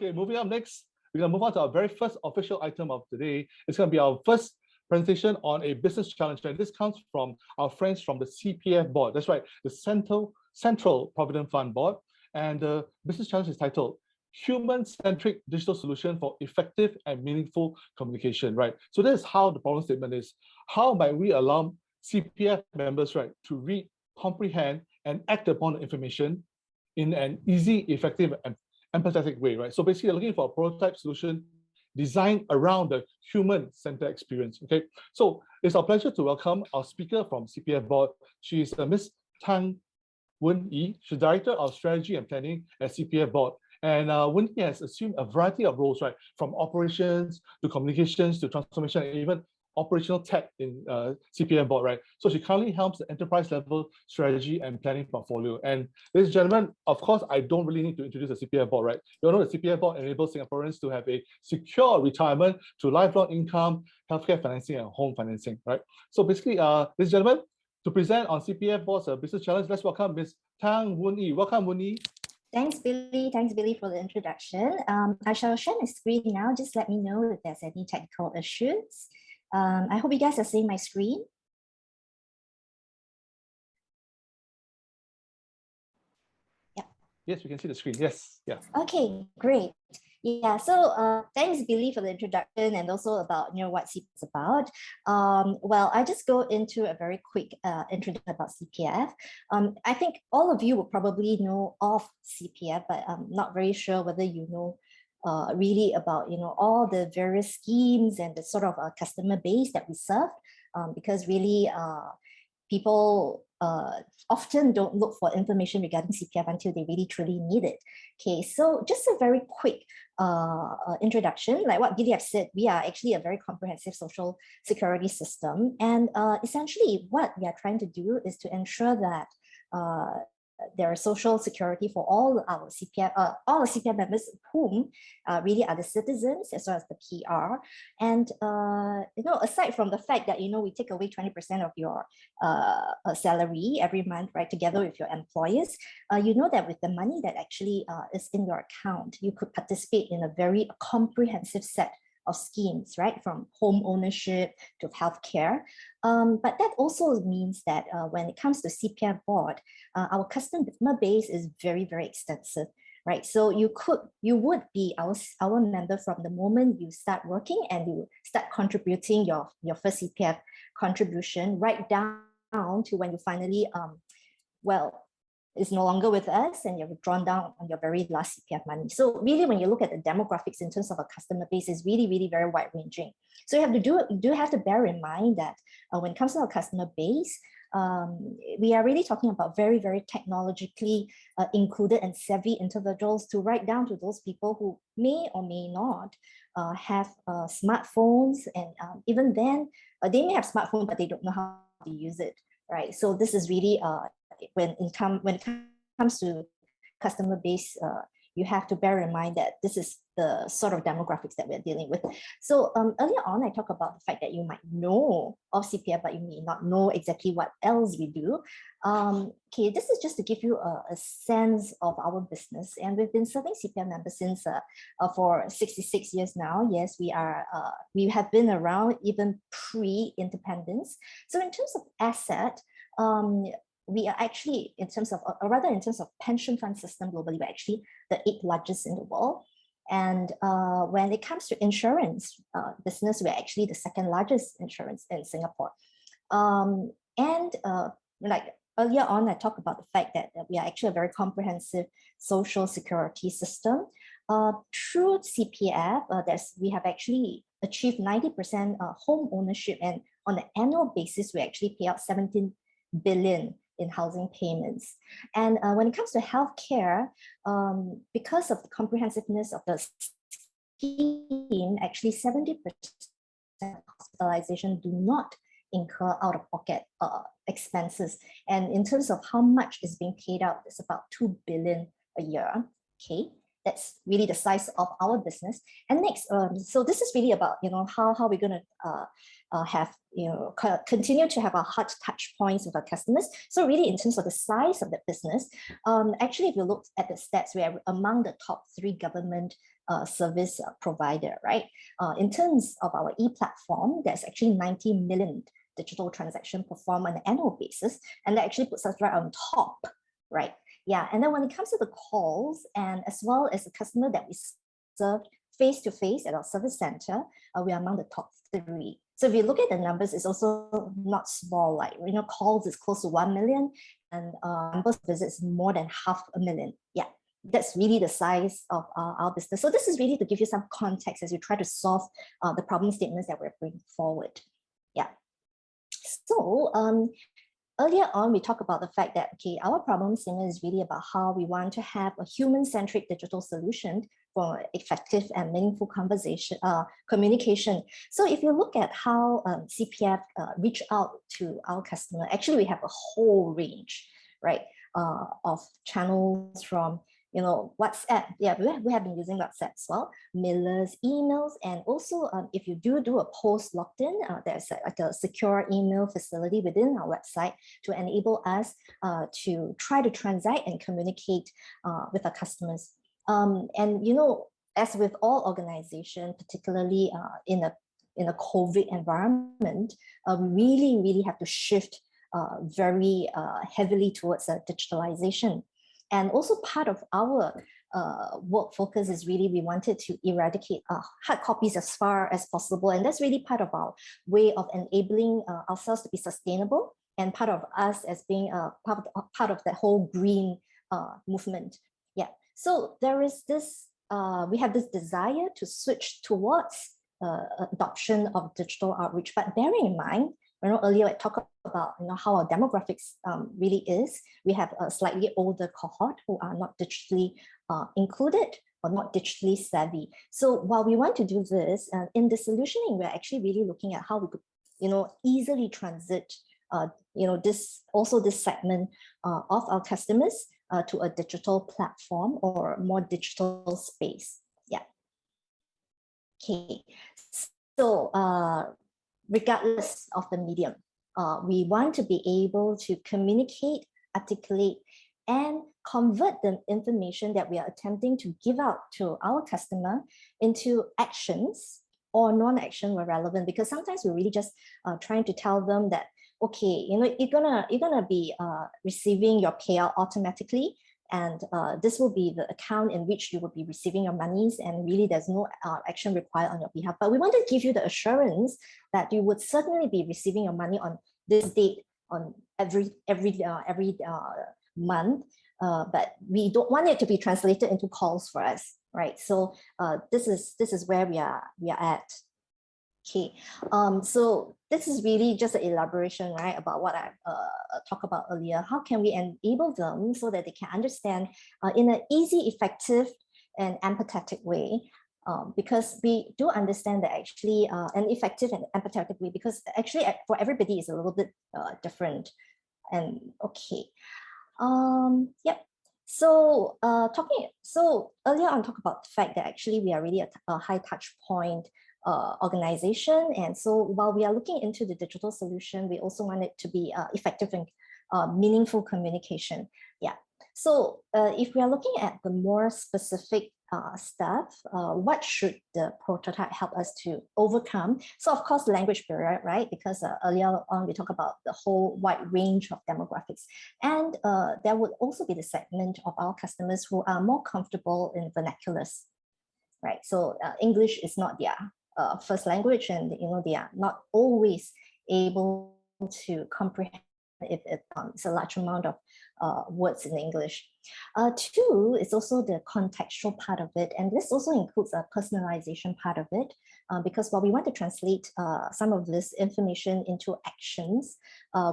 Okay, moving up next, we're going to move on to our very first official item of today. It's going to be our first presentation on a business challenge. And this comes from our friends from the CPF board. That's right, the Central Provident Fund board. And the business challenge is titled Human-Centric Digital Solution for Effective and Meaningful Communication, right? So this is how the problem statement is. How might we allow CPF members, right, to read, comprehend, and act upon the information in an easy, effective, and empathetic way, right? So basically, looking for a prototype solution designed around the human-centered experience, okay? So it's our pleasure to welcome our speaker from CPF board. She is Ms. Tang Wen-Yi. She's Director of Strategy and Planning at CPF board. And Wen-Yi has assumed a variety of roles, right? From operations to communications to transformation, and even operational tech in CPF board, right? So she currently helps the enterprise level strategy and planning portfolio. And ladies and gentlemen, of course, I don't really need to introduce the CPF board, right? You all know the CPF board enables Singaporeans to have a secure retirement to lifelong income, healthcare financing, and home financing, right? So basically, ladies and gentlemen, to present on CPF board's business challenge, let's welcome Ms. Tang Wen-Yi. Welcome, Wen-Yi. Thanks, Billy. Thanks, Billy, for the introduction. I shall share my screen now. Just let me know if there's any technical issues. I hope you guys are seeing my screen. Yeah. Yes, we can see the screen. Yes. Yeah. Okay, great. Yeah. So thanks, Billy, for the introduction and also about what CPF is about. Well, I just go into a very quick introduction about CPF. I think all of you will probably know of CPF, but I'm not very sure whether you know really about all the various schemes and the sort of customer base that we serve, because really people often don't look for information regarding CPF until they really truly need it. Okay, so just a very quick introduction. Like what Billy have said, we are actually a very comprehensive social security system, and essentially what we are trying to do is to ensure that there is social security for all our CPF members, whom really are the citizens as well as the PR. And aside from the fact that we take away 20% of your salary every month, right, together with your employers, that with the money that actually is in your account, you could participate in a very comprehensive set of schemes, right, from home ownership to healthcare. But that also means that when it comes to CPF board, our customer base is very, very extensive, right? So you would be our member from the moment you start working and you start contributing your first CPF contribution right down to when you finally, is no longer with us and you've drawn down on your very last CPF money. So really, when you look at the demographics in terms of a customer base, is really, really very wide ranging. So you do have to bear in mind that when it comes to our customer base, we are really talking about very, very technologically included and savvy individuals, to right down to those people who may or may not have smartphones, and even then they may have smartphones but they don't know how to use it, right? So this is really when it comes to customer base, you have to bear in mind that this is the sort of demographics that we're dealing with. So earlier on, I talked about the fact that you might know of CPF, but you may not know exactly what else we do. Okay, this is just to give you a sense of our business. And we've been serving CPF members since for 66 years now. Yes, we have been around even pre-independence. So in terms of asset, we are actually, in terms of pension fund system globally, we're actually the 8th largest in the world. And when it comes to insurance business, we're actually the 2nd largest insurance in Singapore. Like earlier on, I talked about the fact that we are actually a very comprehensive social security system. Through CPF, we have actually achieved 90% home ownership, and on an annual basis, we actually pay out 17 billion in housing payments. And when it comes to healthcare, because of the comprehensiveness of the scheme, actually 70% hospitalization do not incur out-of-pocket expenses. And in terms of how much is being paid out, it's about 2 billion a year. Okay. That's really the size of our business. And next, so this is really about, how we're going to have, continue to have our heart touch points with our customers. So really in terms of the size of the business, actually, if you look at the stats, we are among the top 3 government service provider, right? In terms of our e-platform, there's actually 90 million digital transaction performed on an annual basis. And that actually puts us right on top, right? Yeah, and then when it comes to the calls and as well as the customer that we serve face-to-face at our service center, we are among the top 3. So if you look at the numbers, it's also not small, like, calls is close to 1 million and numbers of visits more than 500,000. Yeah, that's really the size of our business. So this is really to give you some context as you try to solve the problem statements that we're bringing forward. Yeah. So earlier on, we talked about the fact that, okay, our problem statement is really about how we want to have a human-centric digital solution for effective and meaningful communication. So if you look at how CPF reach out to our customer, actually we have a whole range, right, of channels from WhatsApp. Yeah, we have been using WhatsApp as well, mailers, emails, and also if you do a post logged in, there's like a secure email facility within our website to enable us to try to transact and communicate with our customers. And as with all organizations, particularly in a COVID environment, we really have to shift very heavily towards digitalization. And also part of our work focus is really we wanted to eradicate hard copies as far as possible. And that's really part of our way of enabling ourselves to be sustainable and part of us as being part of that whole green movement. Yeah. So there is this, we have this desire to switch towards adoption of digital outreach, but bearing in mind, earlier I talked about how our demographics really is. We have a slightly older cohort who are not digitally included or not digitally savvy. So while we want to do this, in the solutioning, we're actually really looking at how we could, easily transit, this segment of our customers to a digital platform or more digital space. Yeah. Okay. So regardless of the medium, we want to be able to communicate, articulate, and convert the information that we are attempting to give out to our customer into actions or non-action where relevant, because sometimes we're really just trying to tell them that, okay, you're gonna be receiving your payout automatically, and this will be the account in which you will be receiving your monies, and really there's no action required on your behalf. But we want to give you the assurance that you would certainly be receiving your money on this date on every month, but we don't want it to be translated into calls for us, right? So this is where we are at. Okay, so this is really just an elaboration, right, about what I talked about earlier. How can we enable them so that they can understand in an easy, effective, and empathetic way? Because we do understand that actually an effective and empathetic way, because actually for everybody is a little bit different. And okay, yep. So so earlier on talk about the fact that actually we are really a high touch point organization, and so while we are looking into the digital solution, we also want it to be effective and meaningful communication. Yeah. So if we are looking at the more specific stuff, what should the prototype help us to overcome? So of course, language barrier, right? Because earlier on we talked about the whole wide range of demographics, and there would also be the segment of our customers who are more comfortable in vernaculars, right? So English is not their first language, and they are not always able to comprehend if it's a large amount of words in English. Two, it's also the contextual part of it, and this also includes a personalization part of it, because while we want to translate some of this information into actions,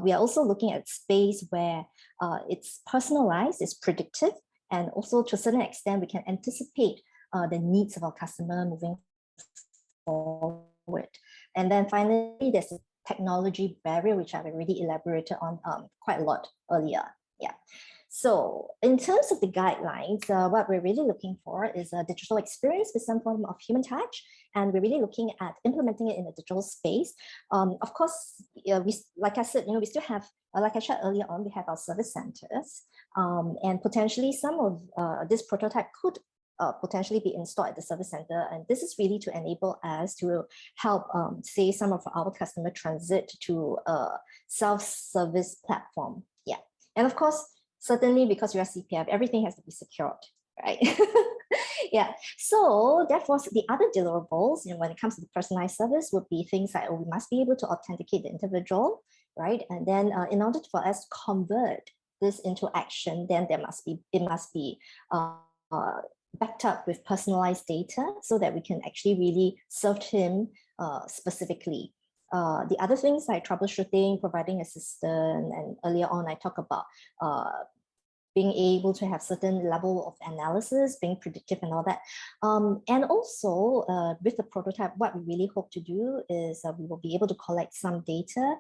we are also looking at space where it's personalized, it's predictive, and also to a certain extent we can anticipate the needs of our customer moving forward. And then finally, there's a technology barrier, which I've already elaborated on quite a lot earlier. Yeah. So in terms of the guidelines, what we're really looking for is a digital experience with some form of human touch. And we're really looking at implementing it in a digital space. Of course, like I said, we still have, like I shared earlier on, we have our service centers. And potentially some of this prototype could potentially be installed at the service center. And this is really to enable us to help, say, some of our customer transit to a self-service platform. Yeah. And of course, certainly because we are CPF, everything has to be secured, right? Yeah. So therefore, the other deliverables, when it comes to the personalized service, would be things like, we must be able to authenticate the individual, right? And then in order for us to convert this into action, then it must be backed up with personalized data so that we can actually really serve him specifically. The other things like troubleshooting, providing assistance, and earlier on I talked about being able to have certain level of analysis, being predictive and all that. And also with the prototype, what we really hope to do is we will be able to collect some data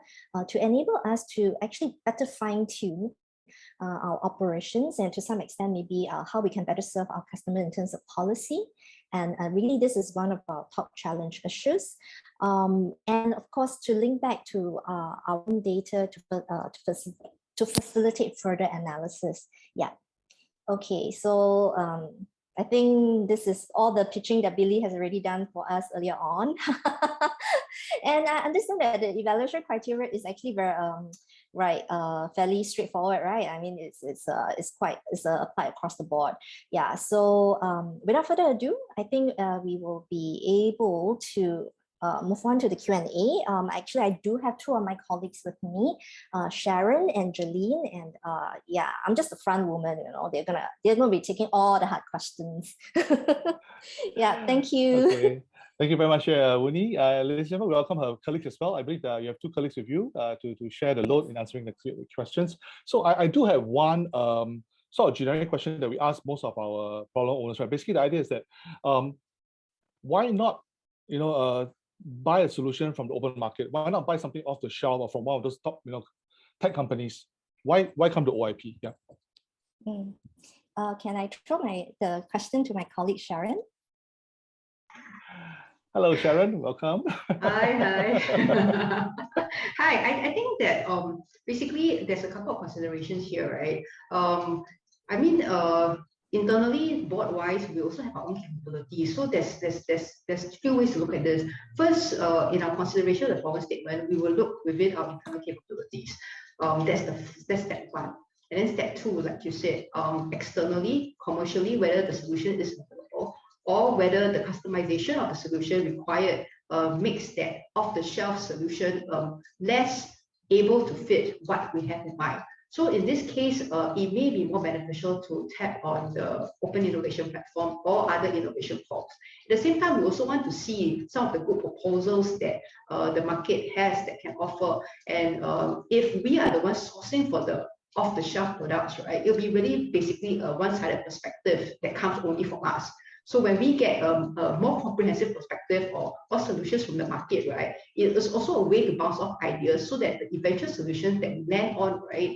to enable us to actually better fine tune our operations, and to some extent maybe how we can better serve our customer in terms of policy. And really this is one of our top challenge issues. And of course, to link back to our own data to facilitate further analysis. Yeah. Okay, so I think this is all the pitching that Billy has already done for us earlier on. And I understand that the evaluation criteria is actually very fairly straightforward, right? I mean, it's applied across the board. Yeah. So without further ado, I think we will be able to move on to the Q&A. Actually, I do have two of my colleagues with me, Sharon and Jolene, and yeah, I'm just the front woman. They're gonna be taking all the hard questions. Yeah, thank you. Okay. Thank you very much, Wuni. Ladies and gentlemen, welcome her colleagues as well. I believe that you have two colleagues with you to share the load in answering the questions. So I do have one sort of generic question that we ask most of our problem owners. Right? Basically, the idea is that why not, buy a solution from the open market? Why not buy something off the shelf or from one of those top, tech companies? Why come to OIP? Yeah. Can I throw the question to my colleague Sharon? Hello, Sharon. Welcome. Hi. Hi. I think that basically there's a couple of considerations here, right? I mean, internally, board-wise, we also have our own capabilities. So there's few ways to look at this. First, in our consideration of the problem statement, we will look within our internal capabilities. That's step one. And then step two, like you said, externally, commercially, whether the solution is available or whether the customization of the solution required makes that off-the-shelf solution less able to fit what we have in mind. So in this case, it may be more beneficial to tap on the open innovation platform or other innovation forms. At the same time, we also want to see some of the good proposals that the market has that can offer. And if we are the ones sourcing for the off-the-shelf products, right, it'll be really basically a one-sided perspective that comes only from us. So when we get a more comprehensive perspective or solutions from the market, right, it is also a way to bounce off ideas so that the eventual solution that we land on, right,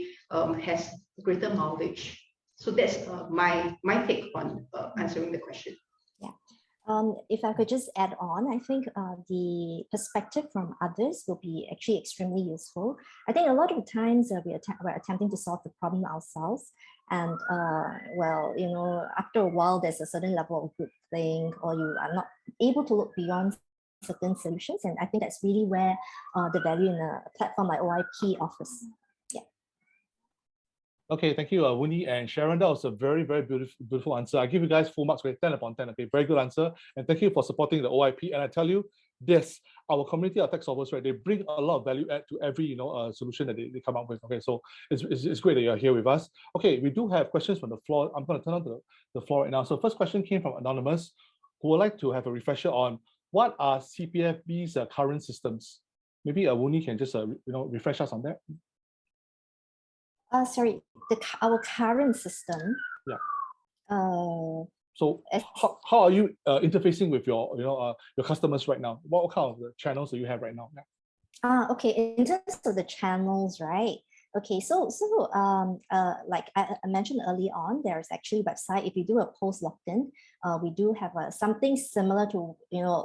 has greater mileage. So that's my take on answering the question. Yeah. If I could just add on, I think the perspective from others will be actually extremely useful. I think a lot of the times we're attempting to solve the problem ourselves. And well, after a while, there's a certain level of groupthink, or you are not able to look beyond certain solutions. And I think that's really where the value in a platform like OIP offers. Yeah. Okay, thank you, Wuni and Sharon. That was a very, very beautiful answer. I give you guys full marks, 10 upon 10. Okay, very good answer. And thank you for supporting the OIP. And I tell you, this, our community of tech solvers, right, they bring a lot of value add to every solution that they come up with. Okay, so it's great that you're here with us. Okay, we do have questions from the floor. I'm going to turn on the floor right now. So first question came from Anonymous, who would like to have a refresher on what are CPFB's current systems. Maybe Wuni can just refresh us on that. Sorry, our current system. Yeah. So how are you interfacing with your your customers right now? What kind of channels do you have right now? Okay, in terms of the channels, right? Okay, like I mentioned early on, there's actually a website. If you do a post locked-in, we do have something similar to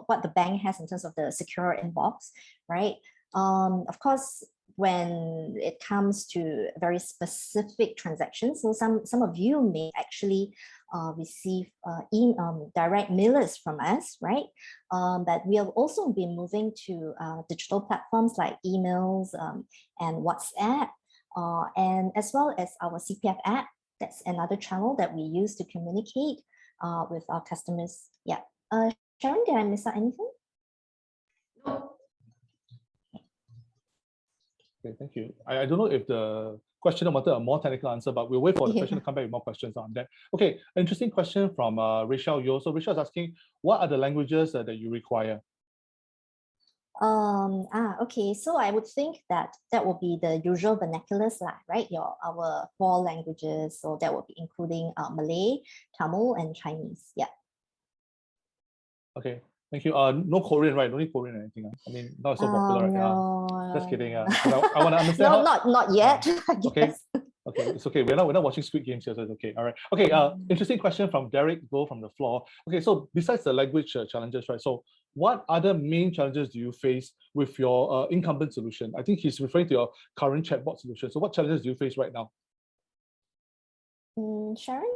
what the bank has in terms of the secure inbox, right? Of course, when it comes to very specific transactions, so some of you may actually receive direct mailers from us, right? But we have also been moving to digital platforms like emails and WhatsApp. And as well as our CPF app, that's another channel that we use to communicate with our customers. Yeah. Sharon, did I miss out anything? No. Okay, thank you. I don't know if the questioner wanted a more technical answer, but we'll wait for the question to come back with more questions on that. Okay, interesting question from Rachel Yo. So Rachel is asking, what are the languages that you require? Okay, so I would think that will be the usual vernaculars, right? Our 4 languages, so that will be including Malay, Tamil, and Chinese. Yeah. Okay, thank you. No Korean, right? No need Korean or anything. I mean, not so popular, right? No, just kidding. I want to understand. No, not yet. Okay. Okay, it's okay. We're not watching Squid Games here, so it's okay. All right. Okay. Interesting question from Derek Go from the floor. Okay, so besides the language challenges, right? So, what other main challenges do you face with your incumbent solution? I think he's referring to your current chatbot solution. So, what challenges do you face right now? Sharon,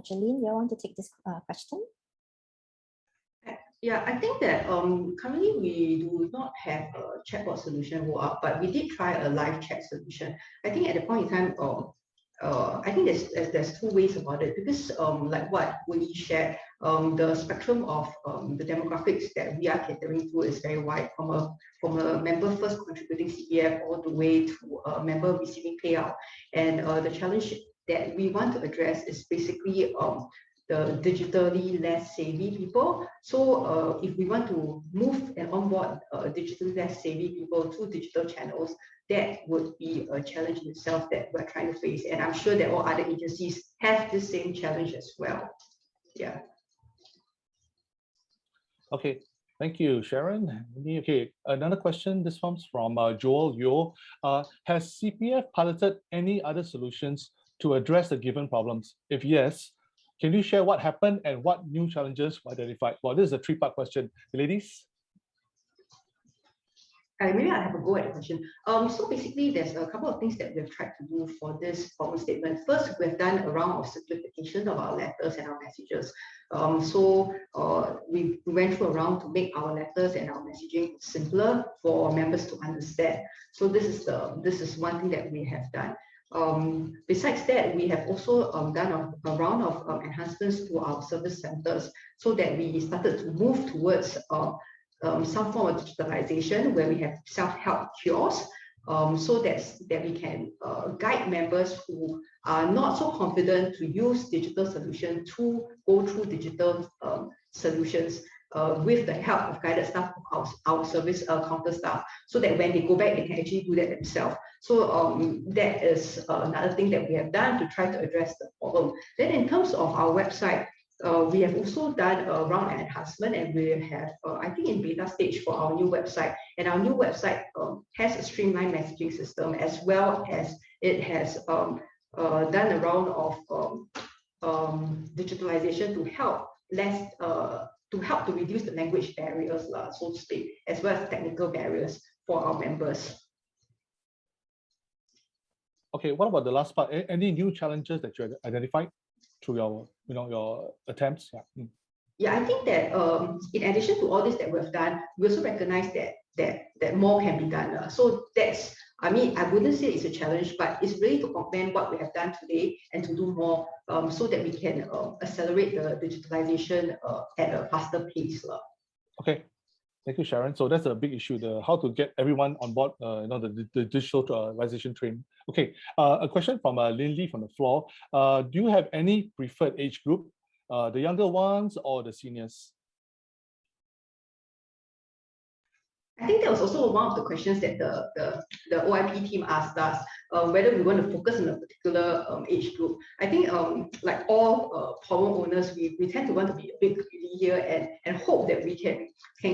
Jeline, you want to take this question? Yeah, I think that currently we do not have a chatbot solution roll out, but we did try a live chat solution. I think at the point in time, I think there's 2 ways about it, because like what we shared, the spectrum of the demographics that we are catering to is very wide, from a member first contributing CPF all the way to a member receiving payout. And the challenge that we want to address is basically the digitally less savvy people. So if we want to move and onboard digitally less savvy people to digital channels, that would be a challenge in itself that we're trying to face. And I'm sure that all other agencies have the same challenge as well. Yeah. Okay. Thank you, Sharon. Okay, another question. This comes from Joel Yo. Has CPF piloted any other solutions to address the given problems? If yes, can you share what happened and what new challenges were identified? Well, this is a 3-part question. Ladies? Maybe I'll have a go at the question. So basically, there's a couple of things that we've tried to do for this problem statement. First, we've done a round of simplification of our letters and our messages. We went through a round to make our letters and our messaging simpler for members to understand. So this is one thing that we have done. Besides that, we have also done a round of enhancements to our service centers, so that we started to move towards some form of digitalization where we have self-help kiosks, so that we can guide members who are not so confident to use digital solutions to go through digital solutions with the help of guided staff of our service counter staff, so that when they go back, they can actually do that themselves. So that is another thing that we have done to try to address the problem. Then in terms of our website, we have also done a round of enhancement, and we have, I think, in beta stage for our new website. And our new website has a streamlined messaging system, as well as it has done a round of digitalization to help to reduce the language barriers, so to speak, as well as technical barriers for our members. Okay, what about the last part? Any new challenges that you identified through your attempts? Yeah. Yeah, I think that in addition to all this that we've done, we also recognize that more can be done. So that's, I mean, I wouldn't say it's a challenge, but it's really to complement what we have done today and to do more, so that we can accelerate the digitalization at a faster pace. Okay. Thank you, Sharon. So that's a big issue, how to get everyone on board, the digitalization train. Okay, a question from Lin Lee from the floor. Do you have any preferred age group, the younger ones or the seniors? I think that was also one of the questions that the OIP team asked us, whether we want to focus on a particular age group. I think like all problem owners, we tend to want to be a bit greedy here and hope that we can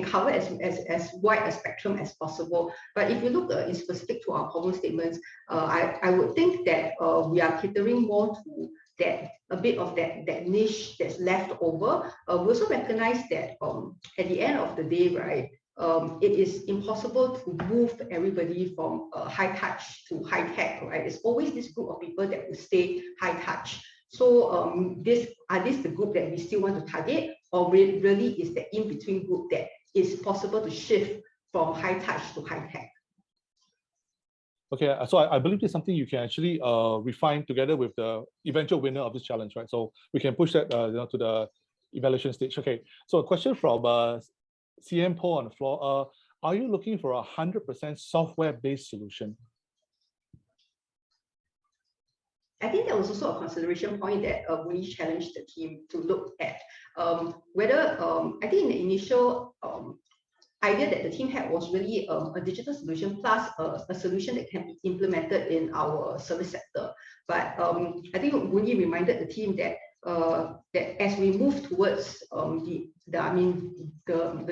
cover as wide a spectrum as possible. But if you look in specific to our problem statements, I would think that we are catering more to that a bit of that niche that's left over. We also recognize that at the end of the day, right, it is impossible to move everybody from high touch to high tech, right? It's always this group of people that will stay high touch. So this the group that we still want to target, or really is the in-between group that is possible to shift from high touch to high tech? Okay, so I believe it's something you can actually refine together with the eventual winner of this challenge, right? So we can push that to the evaluation stage. Okay, so a question from CM Paul on the floor. Are you looking for 100% software-based solution? I think that was also a consideration point that we challenged the team to look at whether I think in the initial idea that the team had was really a digital solution plus a solution that can be implemented in our service sector. But I think Woon-Yi reminded the team that that as we move towards the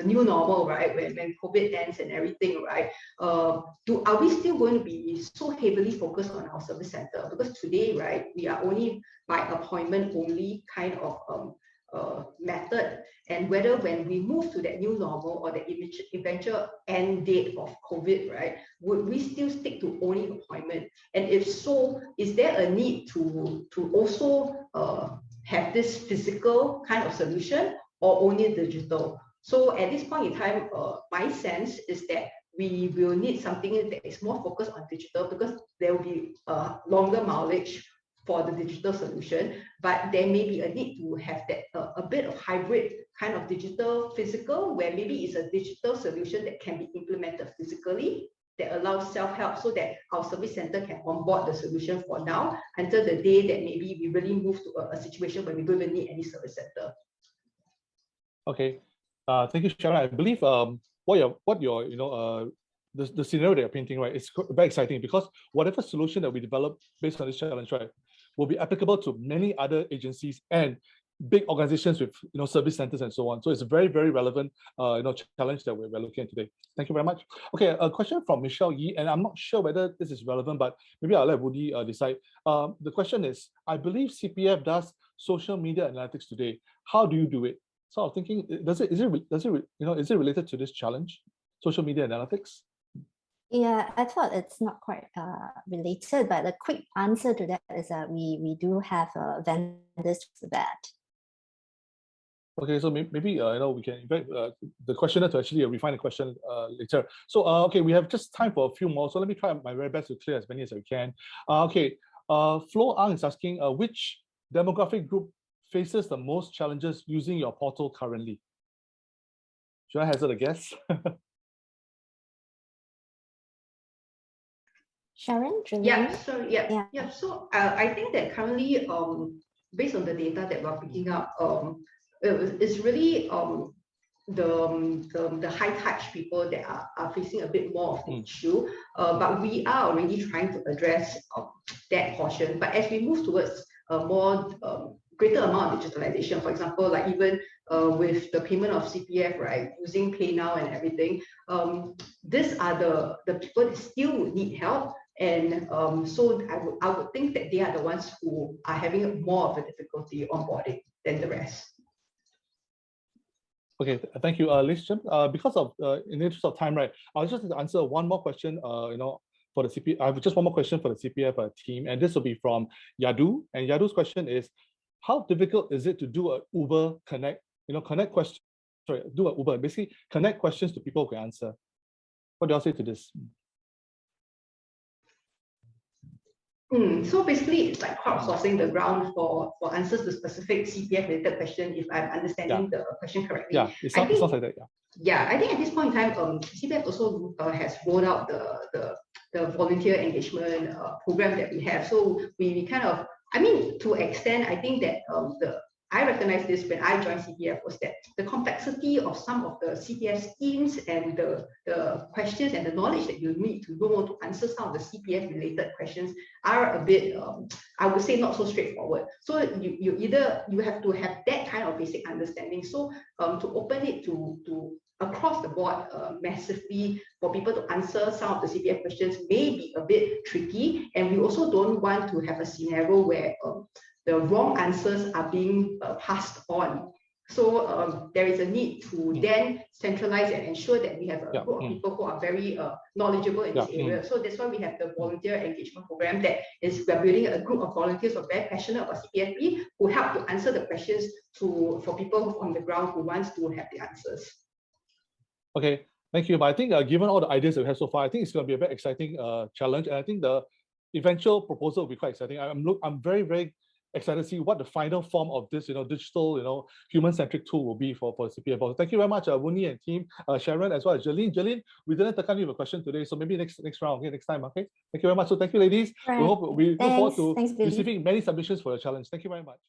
new normal, right, when COVID ends and everything, right, are we still going to be so heavily focused on our service center? Because today, right, we are only by appointment only kind of method, and whether when we move to that new normal or the eventual end date of COVID, right, would we still stick to only appointment? And if so, is there a need to also have this physical kind of solution or only digital? So at this point in time, my sense is that we will need something that is more focused on digital, because there will be longer mileage for the digital solution, but there may be a need to have that a bit of hybrid kind of digital physical, where maybe it's a digital solution that can be implemented physically, that allows self-help, so that our service center can onboard the solution for now until the day that maybe we really move to a situation where we don't even need any service center. Okay, thank you, Sharon. I believe what you're the scenario that you're painting, right, is very exciting, because whatever solution that we develop based on this challenge, right, will be applicable to many other agencies and big organizations with service centers and so on. So it's a very, very relevant challenge that we're looking at today. Thank you very much. Okay, a question from Michelle Yi, and I'm not sure whether this is relevant, but maybe I'll let Woody decide. The question is, I believe CPF does social media analytics today. How do you do it? So I'm thinking, is it related to this challenge, social media analytics? Yeah, I thought it's not quite related, but the quick answer to that is that we do have vendors for that. Okay, so maybe we can invite the questioner to actually refine the question later. So okay, we have just time for a few more. So let me try my very best to clear as many as I can. Okay, Flo Ang is asking, which demographic group faces the most challenges using your portal currently? Should I hazard a guess? Sharon, yeah. So I think that currently, based on the data that we're picking up, it's really the high touch people that are facing a bit more of the issue. But we are already trying to address that portion. But as we move towards a more greater amount of digitalization, for example, like even with the payment of CPF, right, using PayNow and everything, these are the people that still would need help. And so I would think that they are the ones who are having more of a difficulty onboarding than the rest. Okay, thank you, Liz. Because of in the interest of time, right, I'll just answer one more question. For the CPF, I have just one more question for the CPF team, and this will be from Yadu. And Yadu's question is, how difficult is it to do a Uber connect? Connect questions. Sorry, do a Uber. Basically, connect questions to people who can answer. What do y'all say to this? So basically, it's like crowdsourcing the ground for answers to specific CPF related question, if I'm understanding the question correctly. Yeah, it sounds like that. Yeah. Yeah, I think at this point in time, CPF also has rolled out the volunteer engagement program that we have. So we kind of, I mean, to extent, I think that I recognized this when I joined CPF was that the complexity of some of the CPF schemes and the questions and the knowledge that you need to know to answer some of the CPF related questions are a bit, I would say, not so straightforward. So you have to have that kind of basic understanding. So to open it to across the board massively for people to answer some of the CPF questions may be a bit tricky, and we also don't want to have a scenario where the wrong answers are being passed on. So there is a need to then centralize and ensure that we have a group of people who are very knowledgeable in this area. So that's why we have the volunteer engagement program that is, we're building a group of volunteers who are very passionate about CPFP who help to answer the questions for people on the ground who wants to have the answers. Okay, thank you. But I think given all the ideas that we have so far, I think it's going to be a very exciting challenge, and I think the eventual proposal will be quite exciting. I'm very, very excited to see what the final form of this, digital, human-centric tool will be for CPF Board. Thank you very much, Wooni and team, Sharon, as well as Jeline. Jeline, we didn't take on you a question today, so maybe next round, okay, next time, okay? Thank you very much. So thank you, ladies. Right. We look forward to Thanks, Billy. receiving many submissions for your challenge. Thank you very much.